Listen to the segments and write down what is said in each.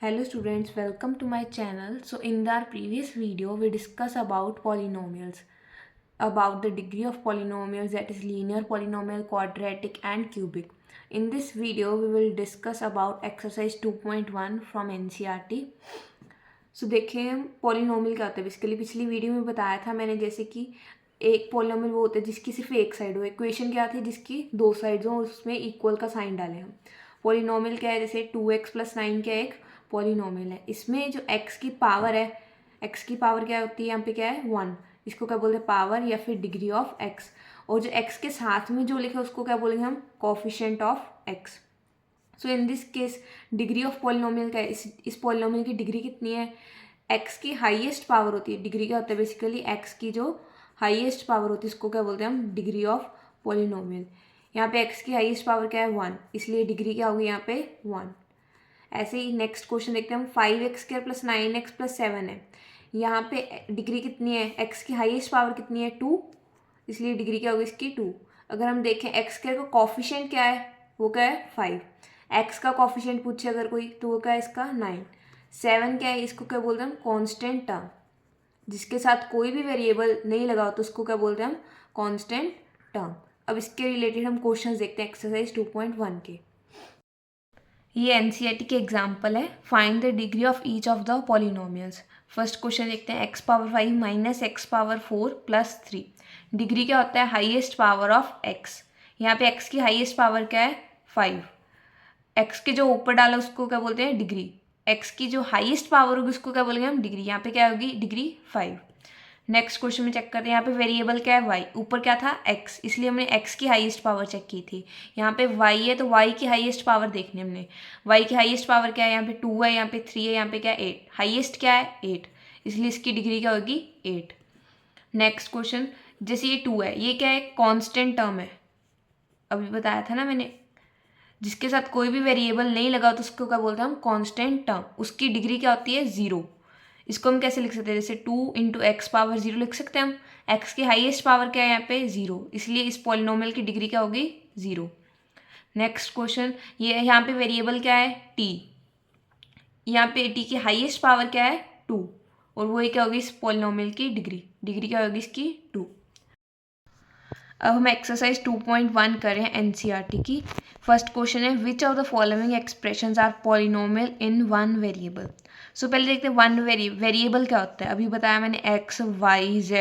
Hello students, welcome to my channel. So in our previous video we discussed about polynomials, about the degree of polynomials, that is linear polynomial, quadratic and cubic. In this video we will discuss about exercise 2.1 from NCERT. So देखिए हम polynomial क्या होता है basically पिछली video में बताया था मैंने, जैसे कि एक पॉलिनोमियल वो होता है जिसकी सिर्फ एक साइड हो, इक्वेशन क्या थी जिसकी दो साइड्स हो, उसमें इक्वल का साइन डालें हम। पॉलिनोमियल क्या है, जैसे 2x + 9 क्या एक पॉलिनोमियल है। इसमें जो x की पावर है, x की पावर क्या होती है, यहाँ पे क्या है 1, इसको क्या बोलते हैं पावर या फिर डिग्री ऑफ x। और जो x के साथ में जो लिखा है उसको क्या बोलेंगे हम, coefficient of x। So in this case degree of polynomial क्या है, इस पॉलिनोमियल की डिग्री कितनी है, x की हाईएस्ट पावर होती है। डिग्री क्या होता है बेसिकली, x की जो हाईएस्ट पावर होती है इसको क्या बोलते हैं हम, डिग्री ऑफ पॉलिनोमियल। यहाँ पे x की हाईएस्ट पावर क्या है 1, इसलिए डिग्री क्या होगी यहाँ पे 1। ऐसे ही नेक्स्ट क्वेश्चन देखते हैं हम, 5x² + 9x + 7 है। यहाँ पे डिग्री कितनी है, x की हाईएस्ट पावर कितनी है 2, इसलिए डिग्री क्या होगी इसकी 2। अगर हम देखें x² का कॉफिशिएंट क्या है, वो क्या है 5। x का कॉफिशिएंट पूछे अगर कोई तो वो क्या है इसका 9। 7 क्या है, इसको क्या बोलते हैं हम, कांस्टेंट टर्म। जिसके साथ कोई भी वेरिएबल नहीं लगा हो तो उसको क्या बोलते हैं हम, कांस्टेंट टर्म। अब इसके रिलेटेड हम क्वेश्चंस देखते हैं एक्सरसाइज 2.1 के। ये एनसीईआरटी के एग्जाम्पल है, find the degree of each of the polynomials. First question देखते हैं, x⁴ - x⁴ + 3। डिग्री क्या होता है, हाईएस्ट पावर ऑफ x। यहाँ पे x की हाईएस्ट पावर क्या है 5। x के जो ऊपर डाला उसको क्या बोलते हैं डिग्री। x की जो हाईएस्ट पावर होगी उसको क्या बोलेंगे हम, डिग्री। यहाँ पे क्या होगी डिग्री 5। नेक्स्ट क्वेश्चन में चेक करते हैं, यहाँ पे वेरिएबल क्या है y, ऊपर क्या था x, इसलिए हमने x की हाईएस्ट पावर चेक की थी। यहाँ पे y है तो y की हाईएस्ट पावर देखनी हमने। y की हाईएस्ट पावर क्या है, यहाँ पे 2 है, यहाँ पे 3 है, यहाँ पे क्या है 8। हाईएस्ट क्या है 8, इसलिए इसकी डिग्री क्या होगी 8। नेक्स्ट क्वेश्चन, जैसे ये 2 है, ये क्या है कॉन्स्टेंट टर्म है, अभी बताया था ना मैंने। जिसके साथ कोई भी वेरिएबल नहीं लगा तो उसको क्या बोलते हैं हम, कांस्टेंट टर्म। उसकी डिग्री क्या होती है 0। इसको हम कैसे लिख सकते हैं, जैसे 2 × x⁴ लिख सकते हैं हम। x की हाईएस्ट पावर क्या है यहाँ पे 0, इसलिए इस पॉलिनोमियल की डिग्री क्या होगी 0। नेक्स्ट क्वेश्चन, ये यहाँ पे वेरिएबल क्या है t, यहाँ पे t की हाईएस्ट पावर क्या है 2, और वही क्या होगी इस पॉलिनोमियल की डिग्री। डिग्री क्या होगी इसकी 2। अब हम एक्सरसाइज 2.1 करें एनसीईआरटी की। फर्स्ट क्वेश्चन है, which of the following expressions are polynomial in one variable. So पहले देखते हैं वन वेरिएबल क्या होता है। अभी बताया मैंने x, y, z,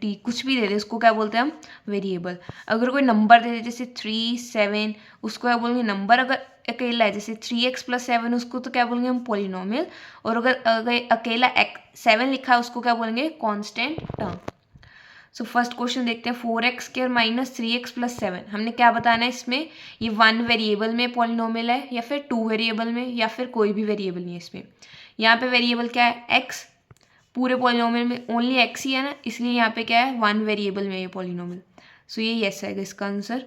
t कुछ भी दे दे उसको क्या बोलते हैं हम, वेरिएबल। अगर कोई नंबर दे दे जैसे 3, 7, उसको क्या बोलेंगे नंबर। अगर अकेला है जैसे 3x + 7, उसको तो क्या बोलेंगे हम पॉलिनोमियल। और अगर अकेला 7 लिखा है उसको क्या बोलेंगे constant term. So first question देखते हैं, 4x² - 3x + 7। हमने क्या बताना है इसमें, ये वन वेरिएबल में पॉलिनोमियल है या फिर टू वेरिएबल में या फिर कोई भी वेरिएबल नहीं है इसमें। यहाँ पे वेरिएबल क्या है x, पूरे पॉलिनोमियल में ओनली x ही है ना, इसलिए यहाँ पे क्या है वन वेरिएबल में ये पॉलिनोमियल। सो ये यस है इसका आंसर।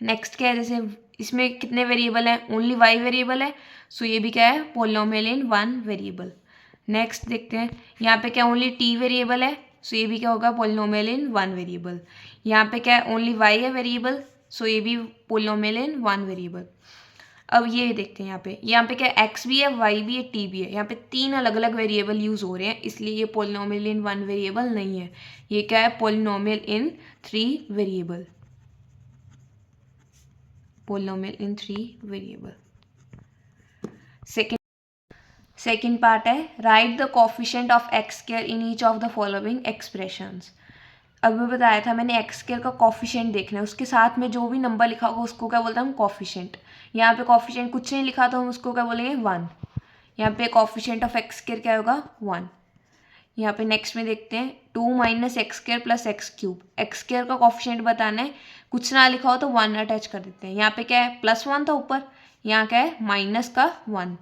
नेक्स्ट क्या है, जैसे इसमें कितने वेरिएबल हैं, ओनली y वेरिएबल है, सो ये भी क्या है polynomial in one variable. Next देखते हैं, यहाँ पे क्या ओनली t वेरिएबल है, सो ये भी क्या होगा पॉलिनोमियल इन वन वेरिएबल। यहाँ पे क्या है ओनली y है वेरिएबल, सो ये भी पॉलिनोमियल इन वन वेरिएबल। अब ये देखते हैं, यहाँ पे क्या x भी है, y भी है, t भी है। यहाँ पे 3 अलग अलग वेरिएबल यूज हो रहे हैं, इसलिए ये पॉलिनोमियल इन वन वेरिएबल नहीं है। ये क्या है polynomial in 3 variable, polynomial in 3 variable। Second part है, right the coefficient of x² in each of the following expressions. अभी बताया था मैंने x² का कोफिशिएंट देखना है, उसके साथ में जो भी नंबर लिखा होगा उसको क्या बोलते हैं हम कोफिशिएंट। यहाँ पे कोफिशिएंट कुछ नहीं लिखा तो हम उसको क्या बोलेंगे 1। यहाँ पे कोफिशिएंट ऑफ x² क्या होगा 1। यहाँ पे नेक्स्ट में देखते हैं, 2 - x² + x³। x² का कोफिशिएंट बताना है, कुछ ना लिखा हो तो 1 अटैच कर देते हैं। यहाँ पे क्या है +1 था ऊपर, यहाँ क्या है -1।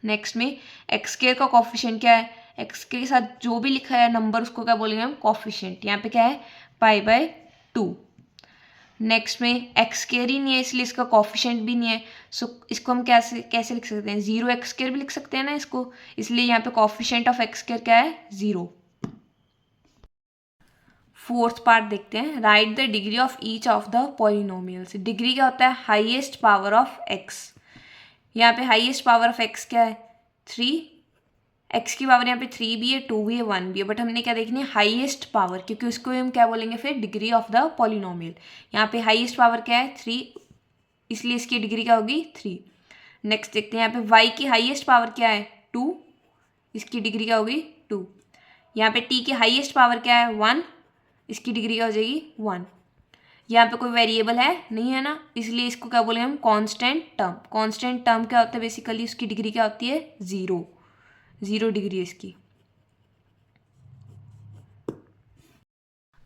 नेक्स्ट में x² का कोफिशिएंट क्या है, x के साथ जो भी लिखा है नंबर उसको क्या बोलेंगे हम कोफिशिएंट। यहाँ पे क्या है π/2। नेक्स्ट में x² ही नहीं है इसलिए इसका कोफिशिएंट भी नहीं है, सो इसको हम कैसे लिख सकते हैं, 0 x² भी लिख सकते हैं ना इसको, इसलिए यहाँ पे कोफिशिएंट ऑफ x² क्या है 0। फोर्थ पार्ट देखते हैं, right the degree of each of the polynomials. Degree क्या होता है हाईएस्ट पावर ऑफ x। यहाँ पे हाईएस्ट पावर ऑफ x क्या है 3, एक्स की पावर यहाँ पे 3 भी है, 2 भी है, 1 भी है, बट हमने क्या देखनी है हाईएस्ट पावर, क्योंकि उसको हम क्या बोलेंगे फिर डिग्री ऑफ द पॉलिनोमियल। यहाँ पे हाईएस्ट पावर क्या है 3, इसलिए इसकी डिग्री क्या होगी 3। नेक्स्ट देखते हैं यहाँ पे y की हाईएस्ट पावर क्या है 2, इसकी डिग्री क्या होगी 2। यहाँ पे t की हाईएस्ट पावर क्या है 1, इसकी डिग्री क्या हो जाएगी 1। यहाँ पे कोई वेरिएबल है नहीं है ना, इसलिए इसको क्या बोलेंगे हम कांस्टेंट टर्म। कांस्टेंट टर्म क्या होता है बेसिकली, उसकी डिग्री क्या होती है 0, 0 डिग्री है इसकी।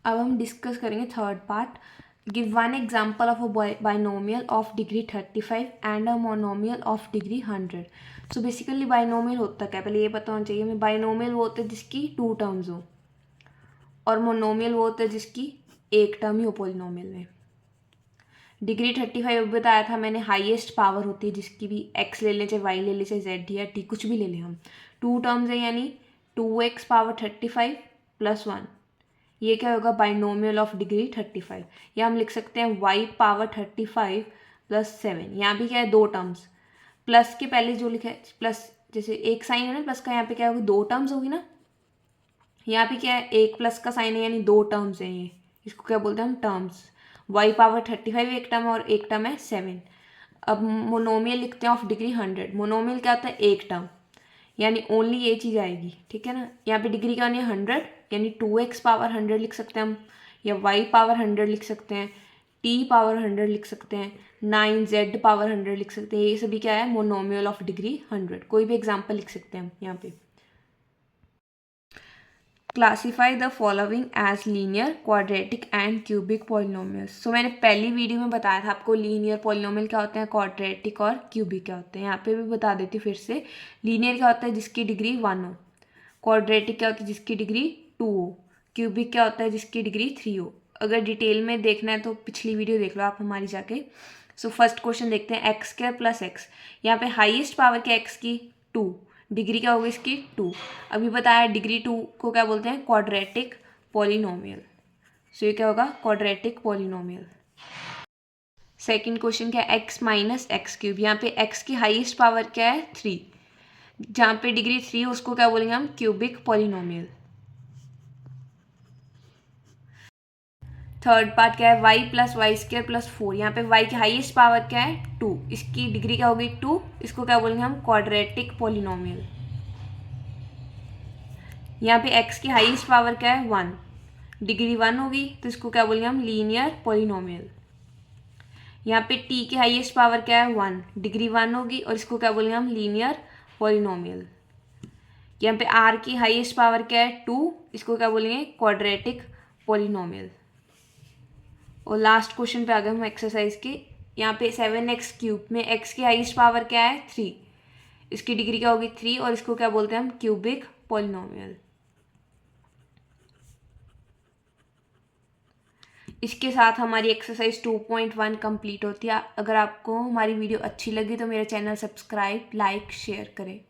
अब हम डिस्कस करेंगे third part. Give one example of a binomial of degree 35 and a monomial of degree 100। So basically binomial होता क्या, पहले ये पता होना चाहिए हमें। बाइनोमियल वो होता है जिसकी 2 टर्म्स हो, और मोनोमियल वो होता है जिसकी एक टर्म ही हो पॉलिनोमियल में। डिग्री 35 बताया था मैंने, हाईएस्ट पावर होती है जिसकी भी x ले लें, चाहे y ले लें, चाहे z या t कुछ भी ले लें हम। 2 टर्म्स है यानी 2x पावर 35 प्लस 1, ये क्या होगा बाइनोमियल ऑफ डिग्री 35। या हम लिख सकते हैं y पावर 35 प्लस 7। यहाँ भी क्या है 2 टर्म्स, प्लस के पहले जो लिखा है प्लस, जैसे एक साइन है ना प्लस का, यहाँ पे क्या होगी 2 टर्म्स होगी ना। यहाँ पे क्या है एक प्लस का साइन है यानी 2 टर्म्स हैं, ये इसको क्या बोलते हैं हम टर्म्स। y पावर 35 एक टर्म और एक टर्म है 7। अब मोनोमियल लिखते हैं ऑफ डिग्री 100। मोनोमियल क्या होता है एक टर्म, यानी ओनली ये चीज़ आएगी, ठीक है ना। यहाँ पे डिग्री क्या होनी है 100, यानी 2x पावर 100 लिख सकते हैं हम, या y पावर 100 लिख सकते हैं, t पावर 100 लिख सकते हैं, 9z पावर 100 लिख सकते हैं। ये सभी क्या है मोनोमियल ऑफ डिग्री 100। कोई भी एग्जाम्पल लिख सकते हैं हम यहाँ पे। Classify the following as linear, quadratic and cubic polynomials. So मैंने पहली वीडियो में बताया था आपको लीनियर पॉलिनोमियल क्या होते हैं, क्वाड्रेटिक और क्यूबिक क्या होते हैं। यहाँ पे भी बता देती हूँ फिर से। लीनियर क्या होता है जिसकी डिग्री 1 हो, क्वाड्रेटिक क्या होता है जिसकी डिग्री 2 हो, क्यूबिक क्या होता है जिसकी डिग्री 3 हो। अगर डिटेल में देखना है तो पिछली वीडियो देख लो आप हमारी जाके। सो फर्स्ट क्वेश्चन देखते हैं एक्स स्क्वायर प्लस एक्स। यहाँ पे हाईएस्ट पावर क्या एक्स की 2, डिग्री क्या होगी इसकी 2। अभी बताया डिग्री 2 को क्या बोलते हैं क्वाड्रेटिक पॉलिनोमियल। सो ये क्या होगा क्वाड्रेटिक पॉलिनोमियल। सेकंड क्वेश्चन क्या है एक्स माइनस एक्स क्यूब। यहाँ पे एक्स की हाईएस्ट पावर क्या है 3, जहाँ पे डिग्री 3 उसको क्या बोलेंगे हम क्यूबिक पॉलिनोमियल। थर्ड पार्ट क्या है y plus y square plus 4। यहाँ पे y की हाईएस्ट पावर क्या है 2, इसकी डिग्री क्या होगी 2, इसको क्या बोलेंगे हम क्वाड्रेटिक पॉलिनोमियल। यहाँ पे x की हाईएस्ट पावर क्या है 1, डिग्री 1 होगी तो इसको क्या बोलेंगे हम लीनियर पॉलिनोमियल। यहाँ पे t की हाईएस्ट पावर क्या है 1, डिग्री 1 होगी और इसको क्या बोलेंगे हम लीनियर पॉलिनोमियल। यहाँ पे r की हाईएस्ट पावर क्या है 2, इसको क्या बोलेंगे क्वाड्रेटिक पॉलिनोमियल। और लास्ट क्वेश्चन पे आ गए हम एक्सरसाइज के। यहाँ पे 7x क्यूब में x की हाईएस्ट पावर क्या है 3, इसकी डिग्री क्या होगी 3 और इसको क्या बोलते हैं हम क्यूबिक पॉलिनोमियल। इसके साथ हमारी एक्सरसाइज 2.1 कंप्लीट होती है। अगर आपको हमारी वीडियो अच्छी लगी तो मेरा चैनल सब्सक्राइब, लाइक, शेयर करें।